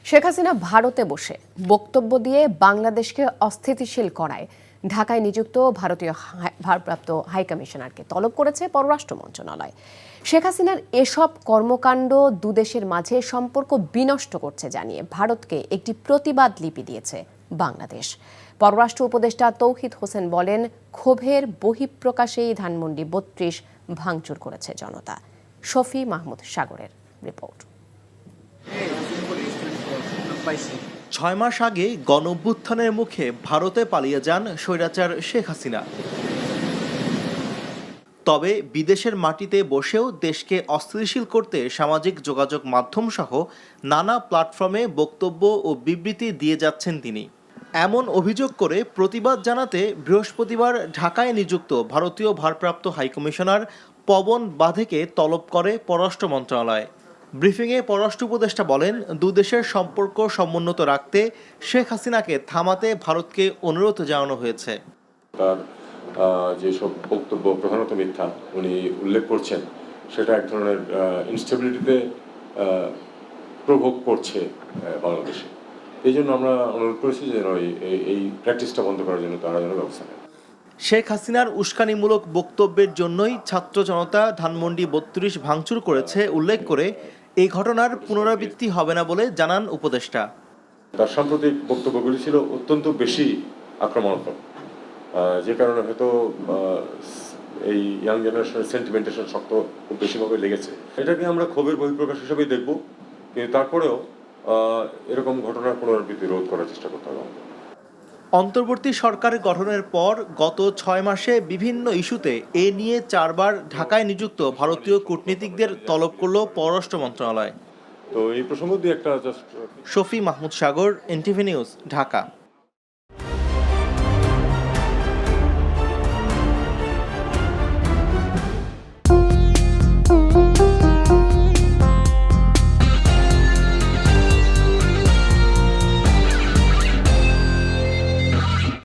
শেখ হাসিনা ভারতে বসে বক্তব্য দিয়ে বাংলাদেশকে অস্থিতিশীল করায় ঢাকায় নিযুক্ত ভারতীয় ভারপ্রাপ্ত হাইকমিশনারকে তলব করেছে পররাষ্ট্র মন্ত্রণালয়। শেখ হাসিনার এসব কর্মকাণ্ড দুদেশের মাঝে সম্পর্ক বিনষ্ট করছে জানিয়ে ভারতকে একটি প্রতিবাদ লিপি দিয়েছে বাংলাদেশ। পররাষ্ট্র উপদেষ্টা তৌহিদ হোসেন বলেন, ক্ষোভের বহিঃপ্রকাশেই ধানমন্ডি ৩২ ভাঙচুর করেছে জনতা। শফি মাহমুদ সাগরের রিপোর্ট। ৬ মাস আগে গণঅভ্যুত্থানের মুখে ভারতে পালিয়ে যান স্বৈরাচার শেখ হাসিনা। তবে বিদেশের মাটিতে বসেও দেশকে অস্থিতিশীল করতে সামাজিক যোগাযোগ মাধ্যম সহ নানা প্ল্যাটফর্মে বক্তব্য ও বিবৃতি দিয়ে যাচ্ছেন তিনি। এমন অভিযোগ করে প্রতিবাদ জানাতে বৃহস্পতিবার ঢাকায় নিযুক্ত ভারতীয় ভারপ্রাপ্ত হাইকমিশনার পবন বাধেকে তলব করে পররাষ্ট্র মন্ত্রণালয়। ব্রিফিংয়ে পররাষ্ট্র উপদেষ্টা বলেন, দুদেশের সম্পর্ক সমুন্নত রাখতে শেখ হাসিনাকে থামাতে ভারতকে অনুরোধ জানানো হয়েছে। তার যেসব বক্তব্য প্রধানত মিথ্যা উনি উল্লেখ করছেন, সেটা এক ধরনের ইনস্টেবিলিটিতে প্রভোগ করছে বাংলাদেশে। এই জন্য আমরা অনুরোধ করেছি যে এই প্র্যাকটিসটা বন্ধ করার জন্য তারা যেন ব্যবস্থা নেয়। শেখ হাসিনার উস্কানিমূলক বক্তব্যের জন্যই ছাত্র জনতা ধানমন্ডি ৩২ ভাঙচুর করেছে উল্লেখ করে এই ঘটনার পুনরাবৃত্তি হবে না বলে জানান উপদেষ্টা। তার সাম্প্রতিক বক্তব্যগুলি ছিল অত্যন্ত বেশি আক্রমণাত্মক, যে কারণে হয়তো এই ইয়াং জেনারেশনের সেন্টিমেন্টেশন শক্ত খুব বেশিভাবে লেগেছে। এটাকে আমরা ক্ষোভের বহিঃপ্রকাশ হিসেবেই দেখব, কিন্তু তারপরেও এরকম ঘটনার পুনরাবৃত্তি রোধ করার চেষ্টা করতে হবে। অন্তর্বর্তী সরকার গঠনের পর গত ৬ মাসে বিভিন্ন ইস্যুতে এ নিয়ে ৪ বার ঢাকায় নিযুক্ত ভারতীয় কূটনীতিকদের তলব করল পররাষ্ট্র মন্ত্রণালয়। তো এই প্রসঙ্গ দিয়ে একটা শফি মাহমুদ সাগর, এনটিভি নিউজ, ঢাকা।